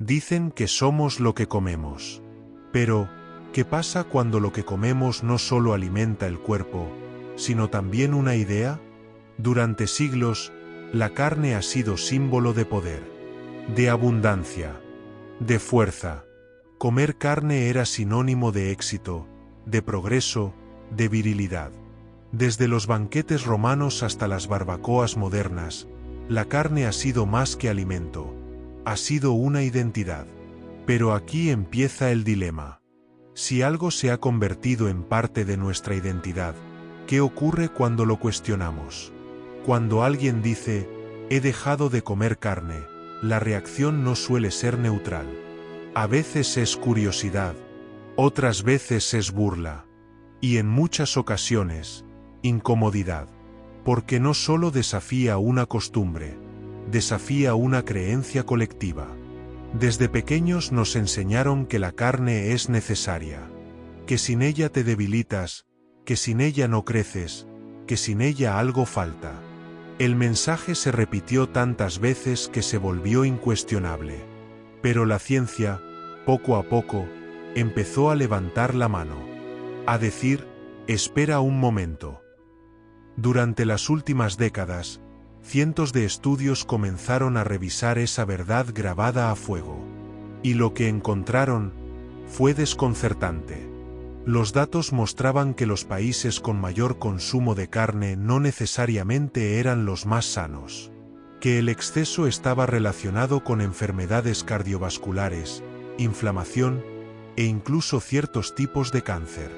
Dicen que somos lo que comemos. Pero, ¿qué pasa cuando lo que comemos no solo alimenta el cuerpo, sino también una idea? Durante siglos, la carne ha sido símbolo de poder, de abundancia, de fuerza. Comer carne era sinónimo de éxito, de progreso, de virilidad. Desde los banquetes romanos hasta las barbacoas modernas, la carne ha sido más que alimento, ha sido una identidad. Pero aquí empieza el dilema. Si algo se ha convertido en parte de nuestra identidad, ¿qué ocurre cuando lo cuestionamos? Cuando alguien dice, he dejado de comer carne, la reacción no suele ser neutral. A veces es curiosidad, otras veces es burla, y en muchas ocasiones, incomodidad, porque no solo desafía una costumbre, desafía una creencia colectiva. Desde pequeños nos enseñaron que la carne es necesaria, que sin ella te debilitas, que sin ella no creces, que sin ella algo falta. El mensaje se repitió tantas veces que se volvió incuestionable. Pero la ciencia, poco a poco, empezó a levantar la mano, a decir, espera un momento. Durante las últimas décadas, cientos de estudios comenzaron a revisar esa verdad grabada a fuego. Y lo que encontraron fue desconcertante. Los datos mostraban que los países con mayor consumo de carne no necesariamente eran los más sanos, que el exceso estaba relacionado con enfermedades cardiovasculares, inflamación e incluso ciertos tipos de cáncer,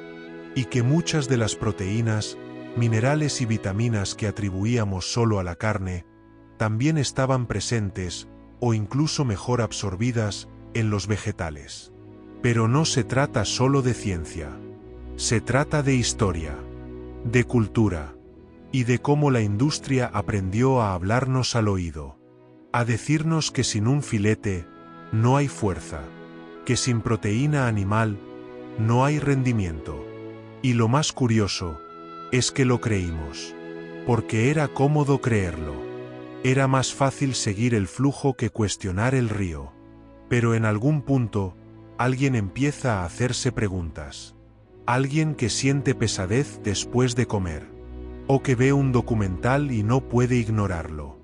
y que muchas de las proteínas, minerales y vitaminas que atribuíamos solo a la carne, también estaban presentes, o incluso mejor absorbidas, en los vegetales. Pero no se trata solo de ciencia. Se trata de historia, de cultura, y de cómo la industria aprendió a hablarnos al oído, a decirnos que sin un filete no hay fuerza, que sin proteína animal no hay rendimiento. Y lo más curioso es que lo creímos, porque era cómodo creerlo. Era más fácil seguir el flujo que cuestionar el río. Pero en algún punto, alguien empieza a hacerse preguntas. Alguien que siente pesadez después de comer. O que ve un documental y no puede ignorarlo.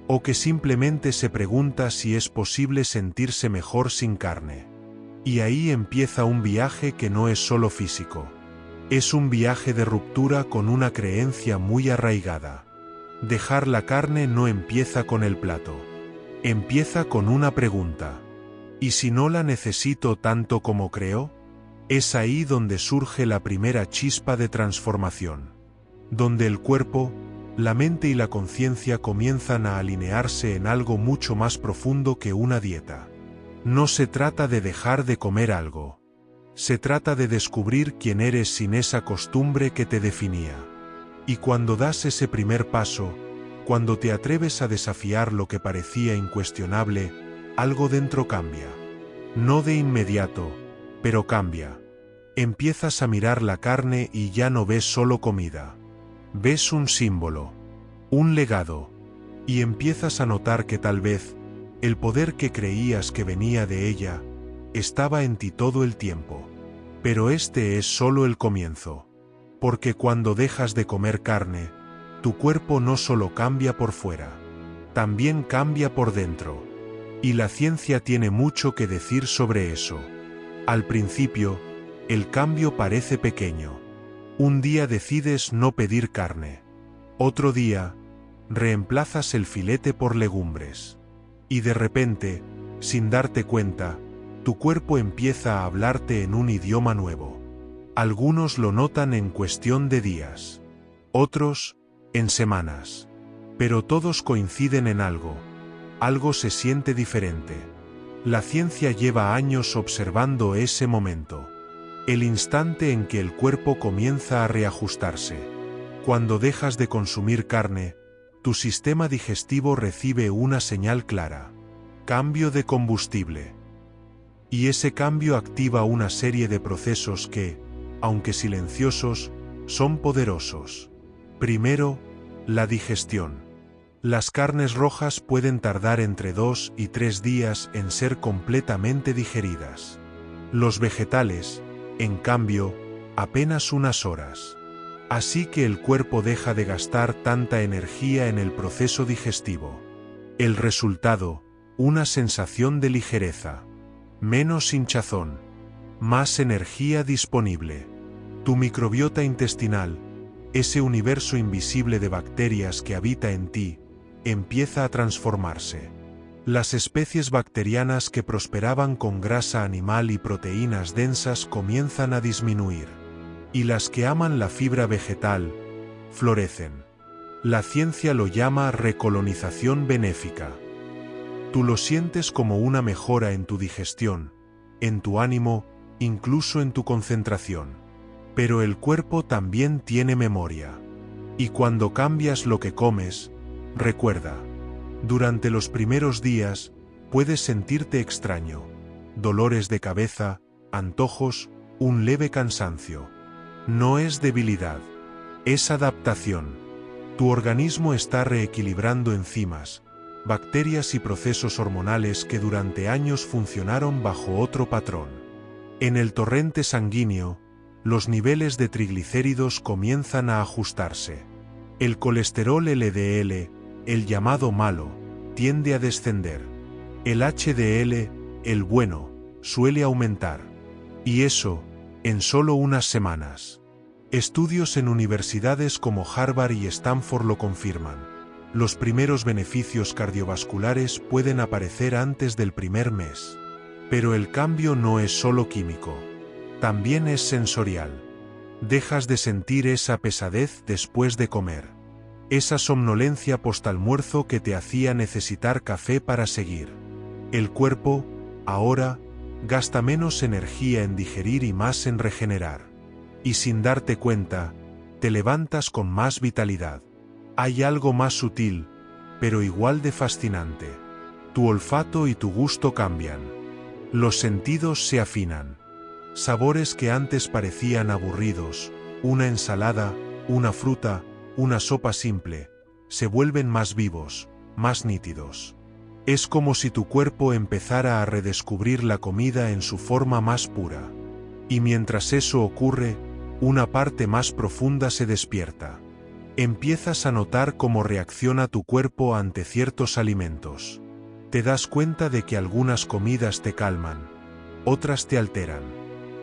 O que simplemente se pregunta si es posible sentirse mejor sin carne. Y ahí empieza un viaje que no es solo físico. Es un viaje de ruptura con una creencia muy arraigada. Dejar la carne no empieza con el plato. Empieza con una pregunta. ¿Y si no la necesito tanto como creo? Es ahí donde surge la primera chispa de transformación. Donde el cuerpo, la mente y la conciencia comienzan a alinearse en algo mucho más profundo que una dieta. No se trata de dejar de comer algo. Se trata de descubrir quién eres sin esa costumbre que te definía. Y cuando das ese primer paso, cuando te atreves a desafiar lo que parecía incuestionable, algo dentro cambia. No de inmediato, pero cambia. Empiezas a mirar la carne y ya no ves solo comida. Ves un símbolo, un legado, y empiezas a notar que tal vez, el poder que creías que venía de ella, estaba en ti todo el tiempo. Pero este es solo el comienzo. Porque cuando dejas de comer carne, tu cuerpo no solo cambia por fuera, también cambia por dentro. Y la ciencia tiene mucho que decir sobre eso. Al principio, el cambio parece pequeño. Un día decides no pedir carne. Otro día, reemplazas el filete por legumbres. Y de repente, sin darte cuenta, tu cuerpo empieza a hablarte en un idioma nuevo. Algunos lo notan en cuestión de días. Otros, en semanas. Pero todos coinciden en algo. Algo se siente diferente. La ciencia lleva años observando ese momento. El instante en que el cuerpo comienza a reajustarse. Cuando dejas de consumir carne, tu sistema digestivo recibe una señal clara. Cambio de combustible. Y ese cambio activa una serie de procesos que, aunque silenciosos, son poderosos. Primero, la digestión. Las carnes rojas pueden tardar entre 2 y 3 días en ser completamente digeridas. Los vegetales, en cambio, apenas unas horas. Así que el cuerpo deja de gastar tanta energía en el proceso digestivo. El resultado, una sensación de ligereza. Menos hinchazón. Más energía disponible. Tu microbiota intestinal, ese universo invisible de bacterias que habita en ti, empieza a transformarse. Las especies bacterianas que prosperaban con grasa animal y proteínas densas comienzan a disminuir. Y las que aman la fibra vegetal, florecen. La ciencia lo llama recolonización benéfica. Tú lo sientes como una mejora en tu digestión, en tu ánimo, incluso en tu concentración. Pero el cuerpo también tiene memoria. Y cuando cambias lo que comes, recuerda, durante los primeros días, puedes sentirte extraño, dolores de cabeza, antojos, un leve cansancio. No es debilidad, es adaptación. Tu organismo está reequilibrando enzimas, bacterias y procesos hormonales que durante años funcionaron bajo otro patrón. En el torrente sanguíneo, los niveles de triglicéridos comienzan a ajustarse. El colesterol LDL, el llamado malo, tiende a descender. El HDL, el bueno, suele aumentar. Y eso, en solo unas semanas. Estudios en universidades como Harvard y Stanford lo confirman. Los primeros beneficios cardiovasculares pueden aparecer antes del primer mes. Pero el cambio no es solo químico. También es sensorial. Dejas de sentir esa pesadez después de comer. Esa somnolencia postalmuerzo que te hacía necesitar café para seguir. El cuerpo, ahora, gasta menos energía en digerir y más en regenerar. Y sin darte cuenta, te levantas con más vitalidad. Hay algo más sutil, pero igual de fascinante. Tu olfato y tu gusto cambian. Los sentidos se afinan. Sabores que antes parecían aburridos, una ensalada, una fruta, una sopa simple, se vuelven más vivos, más nítidos. Es como si tu cuerpo empezara a redescubrir la comida en su forma más pura. Y mientras eso ocurre, una parte más profunda se despierta. Empiezas a notar cómo reacciona tu cuerpo ante ciertos alimentos. Te das cuenta de que algunas comidas te calman, otras te alteran.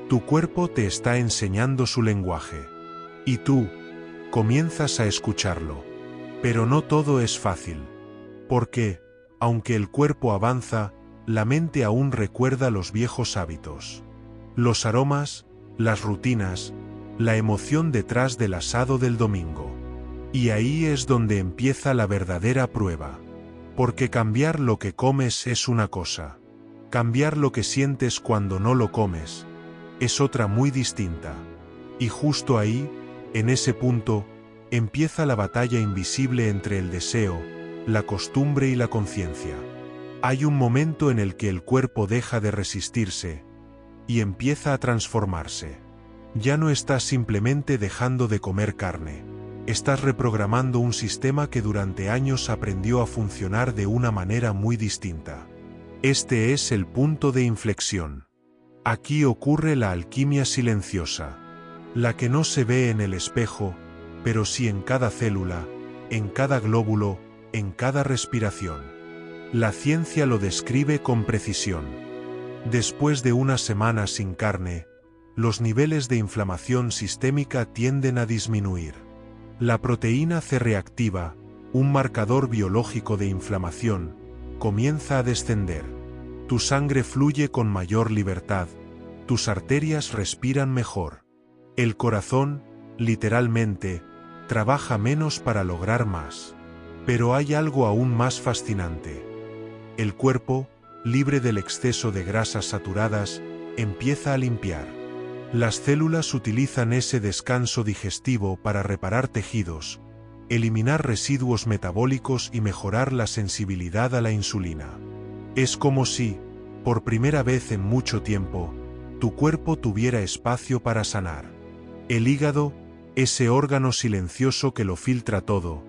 Tu cuerpo te está enseñando su lenguaje. Y tú, comienzas a escucharlo. Pero no todo es fácil. Porque, aunque el cuerpo avanza, la mente aún recuerda los viejos hábitos. Los aromas, las rutinas, la emoción detrás del asado del domingo. Y ahí es donde empieza la verdadera prueba. Porque cambiar lo que comes es una cosa. Cambiar lo que sientes cuando no lo comes es otra muy distinta. Y justo ahí, en ese punto, empieza la batalla invisible entre el deseo, la costumbre y la conciencia. Hay un momento en el que el cuerpo deja de resistirse y empieza a transformarse. Ya no estás simplemente dejando de comer carne. Estás reprogramando un sistema que durante años aprendió a funcionar de una manera muy distinta. Este es el punto de inflexión. Aquí ocurre la alquimia silenciosa, la que no se ve en el espejo, pero sí en cada célula, en cada glóbulo, en cada respiración. La ciencia lo describe con precisión. Después de unas semanas sin carne, los niveles de inflamación sistémica tienden a disminuir. La proteína C reactiva, un marcador biológico de inflamación, comienza a descender. Tu sangre fluye con mayor libertad, tus arterias respiran mejor. El corazón, literalmente, trabaja menos para lograr más. Pero hay algo aún más fascinante. El cuerpo, libre del exceso de grasas saturadas, empieza a limpiar. Las células utilizan ese descanso digestivo para reparar tejidos, eliminar residuos metabólicos y mejorar la sensibilidad a la insulina. Es como si, por primera vez en mucho tiempo, tu cuerpo tuviera espacio para sanar. El hígado, ese órgano silencioso que lo filtra todo,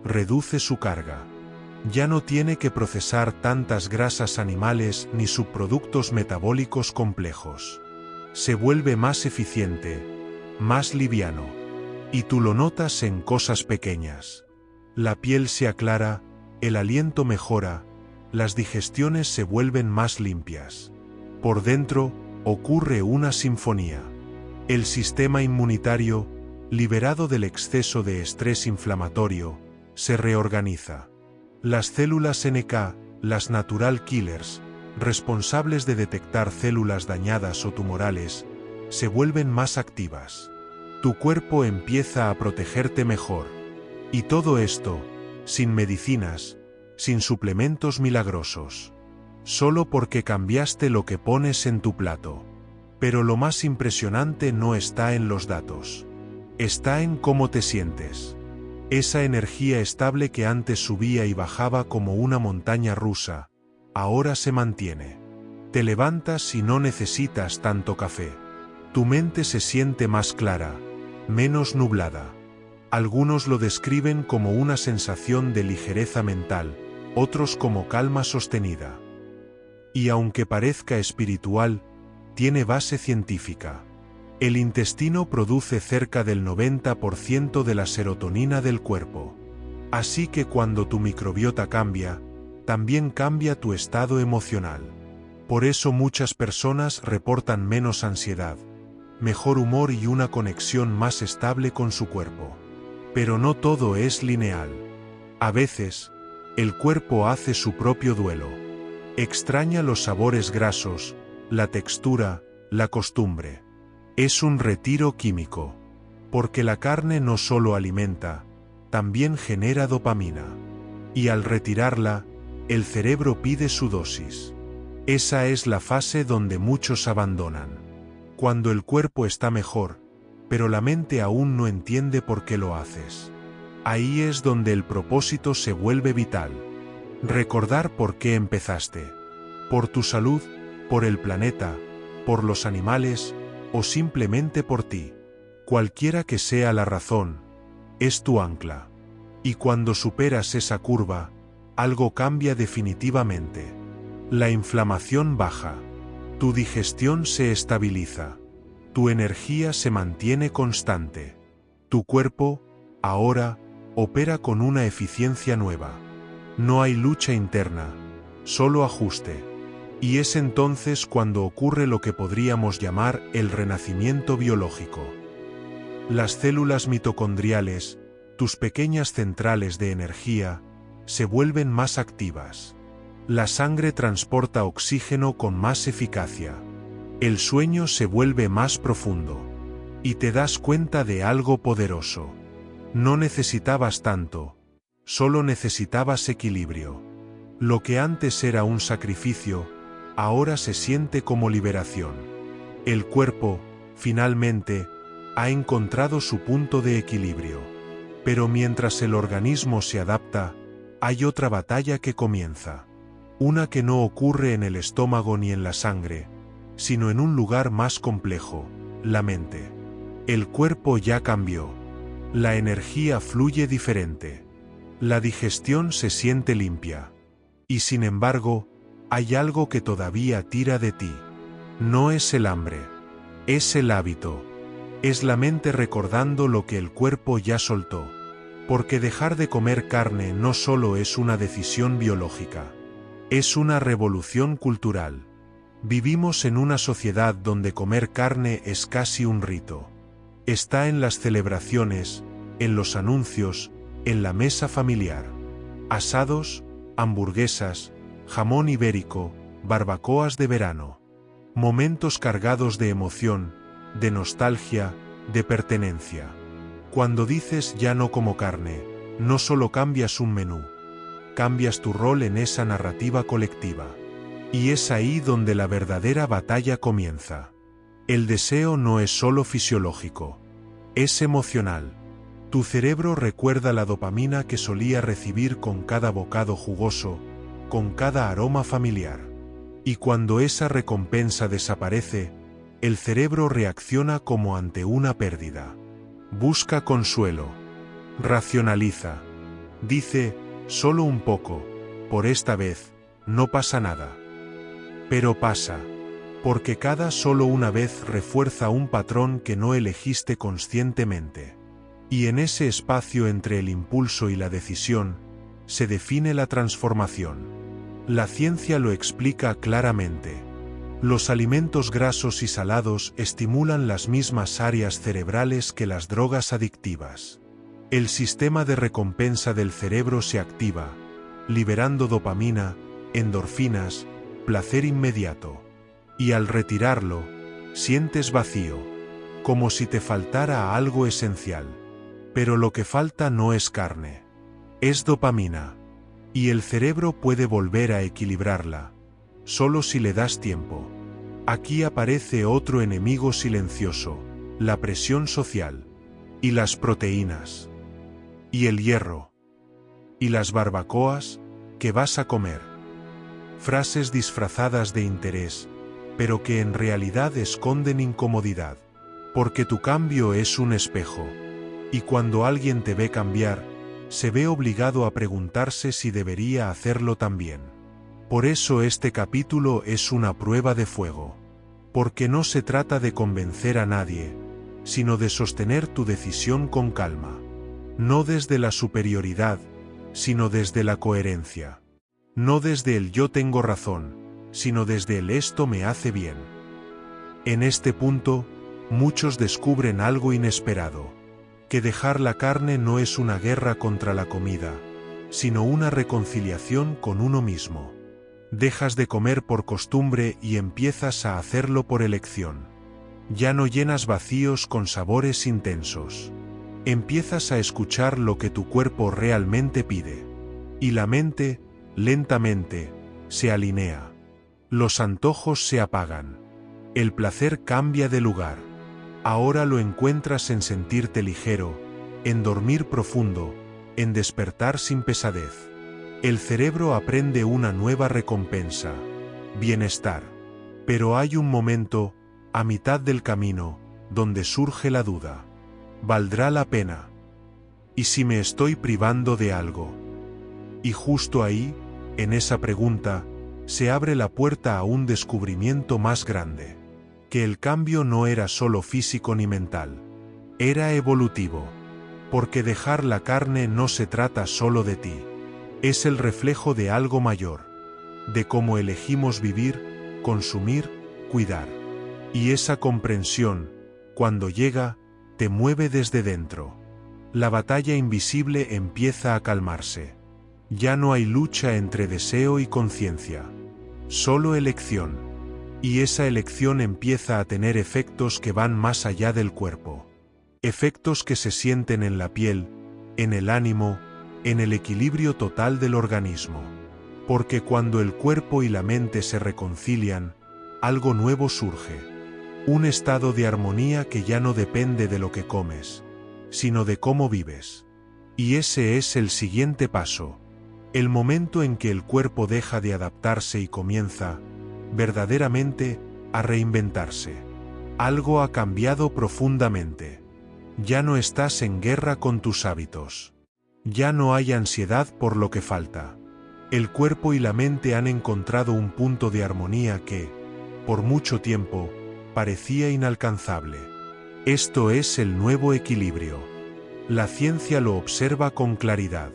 reduce su carga. Ya no tiene que procesar tantas grasas animales ni subproductos metabólicos complejos. Se vuelve más eficiente, más liviano. Y tú lo notas en cosas pequeñas. La piel se aclara, el aliento mejora, las digestiones se vuelven más limpias. Por dentro, ocurre una sinfonía. El sistema inmunitario, liberado del exceso de estrés inflamatorio, se reorganiza. Las células NK, las natural killers, responsables de detectar células dañadas o tumorales, se vuelven más activas. Tu cuerpo empieza a protegerte mejor. Y todo esto, sin medicinas, sin suplementos milagrosos. Solo porque cambiaste lo que pones en tu plato. Pero lo más impresionante no está en los datos. Está en cómo te sientes. Esa energía estable que antes subía y bajaba como una montaña rusa, ahora se mantiene. Te levantas y no necesitas tanto café. Tu mente se siente más clara, menos nublada. Algunos lo describen como una sensación de ligereza mental, otros como calma sostenida. Y aunque parezca espiritual, tiene base científica. El intestino produce cerca del 90% de la serotonina del cuerpo. Así que cuando tu microbiota cambia, también cambia tu estado emocional. Por eso muchas personas reportan menos ansiedad, mejor humor y una conexión más estable con su cuerpo. Pero no todo es lineal. A veces, el cuerpo hace su propio duelo. Extraña los sabores grasos, la textura, la costumbre. Es un retiro químico. Porque la carne no solo alimenta, también genera dopamina. Y al retirarla, el cerebro pide su dosis. Esa es la fase donde muchos abandonan. Cuando el cuerpo está mejor, pero la mente aún no entiende por qué lo haces. Ahí es donde el propósito se vuelve vital. Recordar por qué empezaste. Por tu salud, por el planeta, por los animales, o simplemente por ti. Cualquiera que sea la razón, es tu ancla. Y cuando superas esa curva, algo cambia definitivamente. La inflamación baja. Tu digestión se estabiliza. Tu energía se mantiene constante. Tu cuerpo, ahora, opera con una eficiencia nueva. No hay lucha interna, solo ajuste. Y es entonces cuando ocurre lo que podríamos llamar el renacimiento biológico. Las células mitocondriales, tus pequeñas centrales de energía, se vuelven más activas. La sangre transporta oxígeno con más eficacia. El sueño se vuelve más profundo. Y te das cuenta de algo poderoso. No necesitabas tanto, solo necesitabas equilibrio. Lo que antes era un sacrificio, ahora se siente como liberación. El cuerpo, finalmente, ha encontrado su punto de equilibrio. Pero mientras el organismo se adapta, hay otra batalla que comienza. Una que no ocurre en el estómago ni en la sangre, sino en un lugar más complejo, la mente. El cuerpo ya cambió. La energía fluye diferente. La digestión se siente limpia. Y sin embargo, hay algo que todavía tira de ti. No es el hambre. Es el hábito. Es la mente recordando lo que el cuerpo ya soltó. Porque dejar de comer carne no solo es una decisión biológica. Es una revolución cultural. Vivimos en una sociedad donde comer carne es casi un rito. Está en las celebraciones, en los anuncios, en la mesa familiar. Asados, hamburguesas, jamón ibérico, barbacoas de verano. Momentos cargados de emoción, de nostalgia, de pertenencia. Cuando dices ya no como carne, no solo cambias un menú, cambias tu rol en esa narrativa colectiva. Y es ahí donde la verdadera batalla comienza. El deseo no es solo fisiológico, es emocional. Tu cerebro recuerda la dopamina que solía recibir con cada bocado jugoso, con cada aroma familiar. Y cuando esa recompensa desaparece, el cerebro reacciona como ante una pérdida. Busca consuelo. Racionaliza. Dice, Solo un poco, por esta vez, no pasa nada. Pero pasa, porque cada solo una vez refuerza un patrón que no elegiste conscientemente. Y en ese espacio entre el impulso y la decisión, se define la transformación. La ciencia lo explica claramente. Los alimentos grasos y salados estimulan las mismas áreas cerebrales que las drogas adictivas. El sistema de recompensa del cerebro se activa, liberando dopamina, endorfinas, placer inmediato. Y al retirarlo, sientes vacío, como si te faltara algo esencial. Pero lo que falta no es carne, es dopamina. Y el cerebro puede volver a equilibrarla, solo si le das tiempo. Aquí aparece otro enemigo silencioso, la presión social, y las proteínas, y el hierro, y las barbacoas, que vas a comer. Frases disfrazadas de interés, pero que en realidad esconden incomodidad, porque tu cambio es un espejo, y cuando alguien te ve cambiar, se ve obligado a preguntarse si debería hacerlo también. Por eso este capítulo es una prueba de fuego, porque no se trata de convencer a nadie, sino de sostener tu decisión con calma, no desde la superioridad, sino desde la coherencia, no desde el yo tengo razón, sino desde el esto me hace bien. En este punto, muchos descubren algo inesperado, que dejar la carne no es una guerra contra la comida, sino una reconciliación con uno mismo. Dejas de comer por costumbre y empiezas a hacerlo por elección. Ya no llenas vacíos con sabores intensos. Empiezas a escuchar lo que tu cuerpo realmente pide. Y la mente, lentamente, se alinea. Los antojos se apagan. El placer cambia de lugar. Ahora lo encuentras en sentirte ligero, en dormir profundo, en despertar sin pesadez. El cerebro aprende una nueva recompensa, bienestar. Pero hay un momento, a mitad del camino, donde surge la duda. ¿Valdrá la pena? ¿Y si me estoy privando de algo? Y justo ahí, en esa pregunta, se abre la puerta a un descubrimiento más grande. Que el cambio no era solo físico ni mental. Era evolutivo. Porque dejar la carne no se trata solo de ti. Es el reflejo de algo mayor. De cómo elegimos vivir, consumir, cuidar. Y esa comprensión, cuando llega, te mueve desde dentro. La batalla invisible empieza a calmarse. Ya no hay lucha entre deseo y conciencia. Solo elección. Y esa elección empieza a tener efectos que van más allá del cuerpo. Efectos que se sienten en la piel, en el ánimo, en el equilibrio total del organismo. Porque cuando el cuerpo y la mente se reconcilian, algo nuevo surge. Un estado de armonía que ya no depende de lo que comes, sino de cómo vives. Y ese es el siguiente paso. El momento en que el cuerpo deja de adaptarse y comienza, verdaderamente, a reinventarse. Algo ha cambiado profundamente. Ya no estás en guerra con tus hábitos. Ya no hay ansiedad por lo que falta. El cuerpo y la mente han encontrado un punto de armonía que, por mucho tiempo, parecía inalcanzable. Esto es el nuevo equilibrio. La ciencia lo observa con claridad.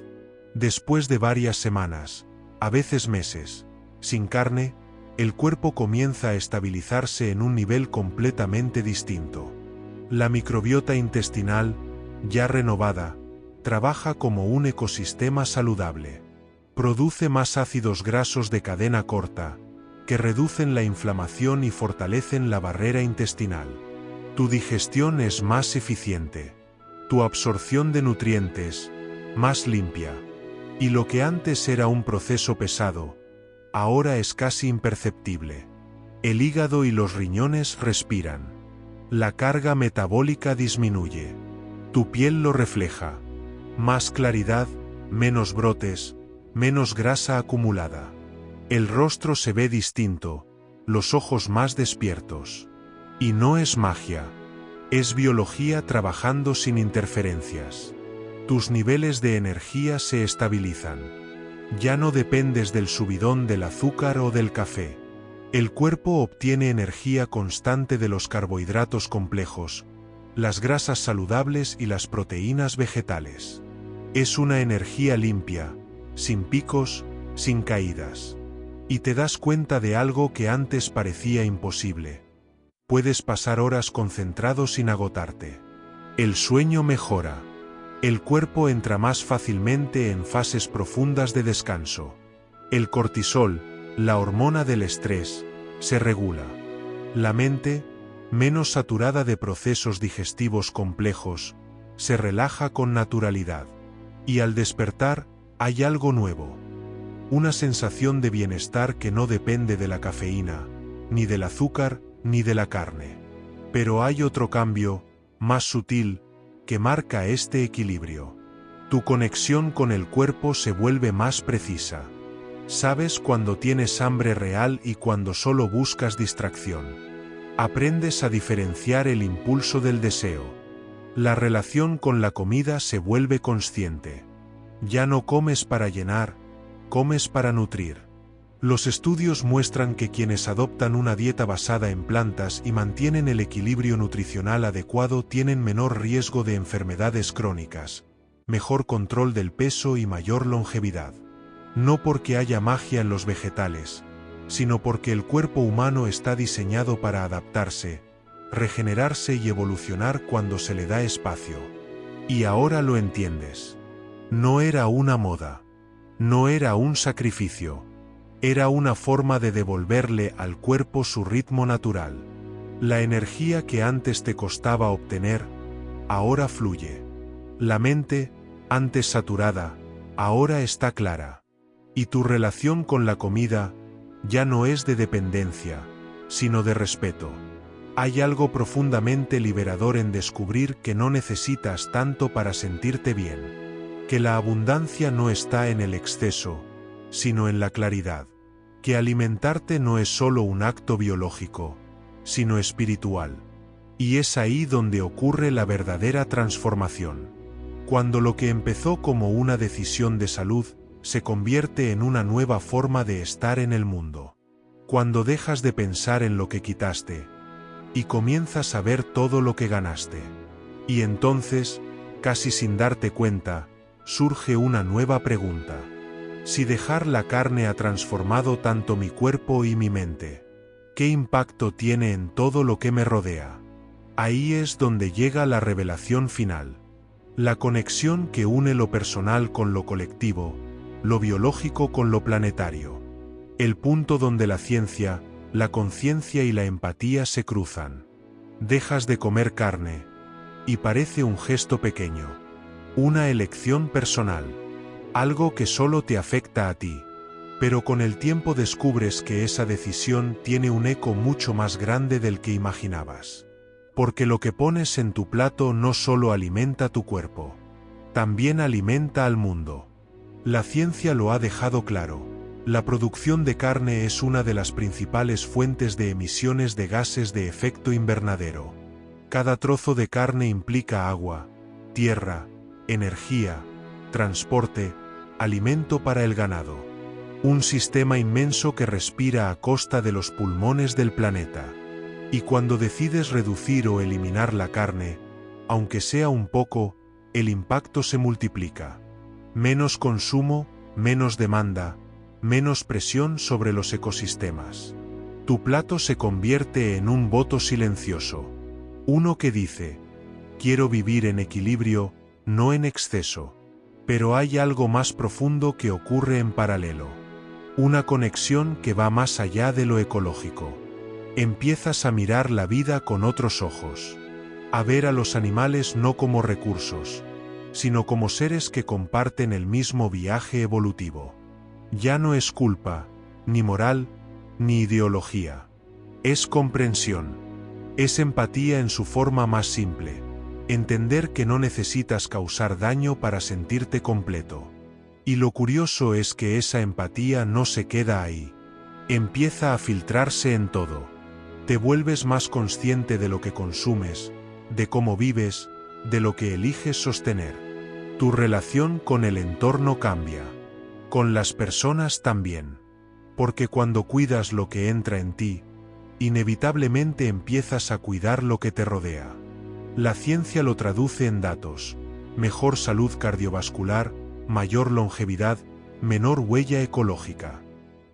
Después de varias semanas, a veces meses, sin carne, el cuerpo comienza a estabilizarse en un nivel completamente distinto. La microbiota intestinal, ya renovada, trabaja como un ecosistema saludable. Produce más ácidos grasos de cadena corta, que reducen la inflamación y fortalecen la barrera intestinal. Tu digestión es más eficiente. Tu absorción de nutrientes, más limpia. Y lo que antes era un proceso pesado, ahora es casi imperceptible. El hígado y los riñones respiran. La carga metabólica disminuye. Tu piel lo refleja. Más claridad, menos brotes, menos grasa acumulada. El rostro se ve distinto, los ojos más despiertos. Y no es magia. Es biología trabajando sin interferencias. Tus niveles de energía se estabilizan. Ya no dependes del subidón del azúcar o del café. El cuerpo obtiene energía constante de los carbohidratos complejos, las grasas saludables y las proteínas vegetales. Es una energía limpia, sin picos, sin caídas. Y te das cuenta de algo que antes parecía imposible. Puedes pasar horas concentrado sin agotarte. El sueño mejora. El cuerpo entra más fácilmente en fases profundas de descanso. El cortisol, la hormona del estrés, se regula. La mente, menos saturada de procesos digestivos complejos, se relaja con naturalidad. Y al despertar, hay algo nuevo. Una sensación de bienestar que no depende de la cafeína, ni del azúcar, ni de la carne. Pero hay otro cambio, más sutil, que marca este equilibrio. Tu conexión con el cuerpo se vuelve más precisa. Sabes cuando tienes hambre real y cuando solo buscas distracción. Aprendes a diferenciar el impulso del deseo. La relación con la comida se vuelve consciente. Ya no comes para llenar, comes para nutrir. Los estudios muestran que quienes adoptan una dieta basada en plantas y mantienen el equilibrio nutricional adecuado tienen menor riesgo de enfermedades crónicas, mejor control del peso y mayor longevidad. No porque haya magia en los vegetales, sino porque el cuerpo humano está diseñado para adaptarse, regenerarse y evolucionar cuando se le da espacio. Y ahora lo entiendes. No era una moda. No era un sacrificio. Era una forma de devolverle al cuerpo su ritmo natural. La energía que antes te costaba obtener, ahora fluye. La mente, antes saturada, ahora está clara. Y tu relación con la comida ya no es de dependencia, sino de respeto. Hay algo profundamente liberador en descubrir que no necesitas tanto para sentirte bien. Que la abundancia no está en el exceso, sino en la claridad. Que alimentarte no es solo un acto biológico, sino espiritual. Y es ahí donde ocurre la verdadera transformación. Cuando lo que empezó como una decisión de salud, se convierte en una nueva forma de estar en el mundo. Cuando dejas de pensar en lo que quitaste, y comienzas a ver todo lo que ganaste. Y entonces, casi sin darte cuenta, surge una nueva pregunta. Si dejar la carne ha transformado tanto mi cuerpo y mi mente, ¿qué impacto tiene en todo lo que me rodea? Ahí es donde llega la revelación final. La conexión que une lo personal con lo colectivo, lo biológico con lo planetario. El punto donde la ciencia, la conciencia y la empatía se cruzan. Dejas de comer carne, y parece un gesto pequeño. Una elección personal. Algo que solo te afecta a ti. Pero con el tiempo descubres que esa decisión tiene un eco mucho más grande del que imaginabas. Porque lo que pones en tu plato no solo alimenta tu cuerpo, también alimenta al mundo. La ciencia lo ha dejado claro. La producción de carne es una de las principales fuentes de emisiones de gases de efecto invernadero. Cada trozo de carne implica agua, tierra, energía, transporte, alimento para el ganado. Un sistema inmenso que respira a costa de los pulmones del planeta. Y cuando decides reducir o eliminar la carne, aunque sea un poco, el impacto se multiplica. Menos consumo, menos demanda, menos presión sobre los ecosistemas. Tu plato se convierte en un voto silencioso. Uno que dice, quiero vivir en equilibrio, no en exceso. Pero hay algo más profundo que ocurre en paralelo. Una conexión que va más allá de lo ecológico. Empiezas a mirar la vida con otros ojos. A ver a los animales no como recursos, sino como seres que comparten el mismo viaje evolutivo. Ya no es culpa, ni moral, ni ideología. Es comprensión. Es empatía en su forma más simple. Entender que no necesitas causar daño para sentirte completo. Y lo curioso es que esa empatía no se queda ahí. Empieza a filtrarse en todo. Te vuelves más consciente de lo que consumes, de cómo vives, de lo que eliges sostener. Tu relación con el entorno cambia. Con las personas también. Porque cuando cuidas lo que entra en ti, inevitablemente empiezas a cuidar lo que te rodea. La ciencia lo traduce en datos: mejor salud cardiovascular, mayor longevidad, menor huella ecológica.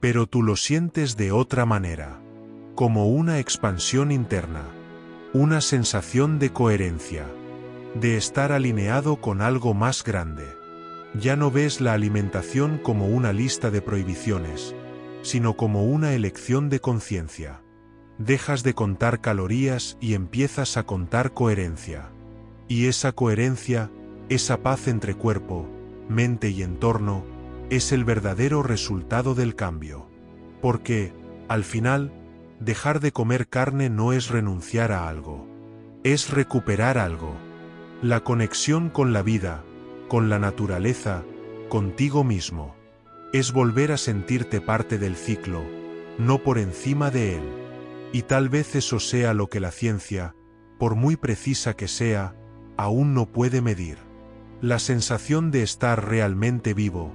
Pero tú lo sientes de otra manera. Como una expansión interna. Una sensación de coherencia. De estar alineado con algo más grande. Ya no ves la alimentación como una lista de prohibiciones, sino como una elección de conciencia. Dejas de contar calorías y empiezas a contar coherencia. Y esa coherencia, esa paz entre cuerpo, mente y entorno, es el verdadero resultado del cambio. Porque, al final, dejar de comer carne no es renunciar a algo. Es recuperar algo. La conexión con la vida, con la naturaleza, contigo mismo. Es volver a sentirte parte del ciclo, no por encima de él. Y tal vez eso sea lo que la ciencia, por muy precisa que sea, aún no puede medir. La sensación de estar realmente vivo,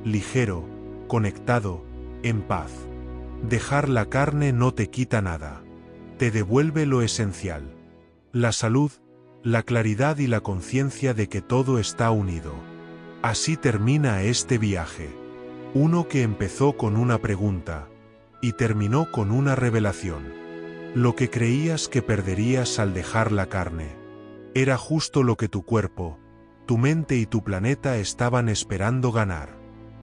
ligero, conectado, en paz. Dejar la carne no te quita nada. Te devuelve lo esencial. La salud, la claridad y la conciencia de que todo está unido. Así termina este viaje. Uno que empezó con una pregunta y terminó con una revelación. Lo que creías que perderías al dejar la carne era justo lo que tu cuerpo, tu mente y tu planeta estaban esperando ganar.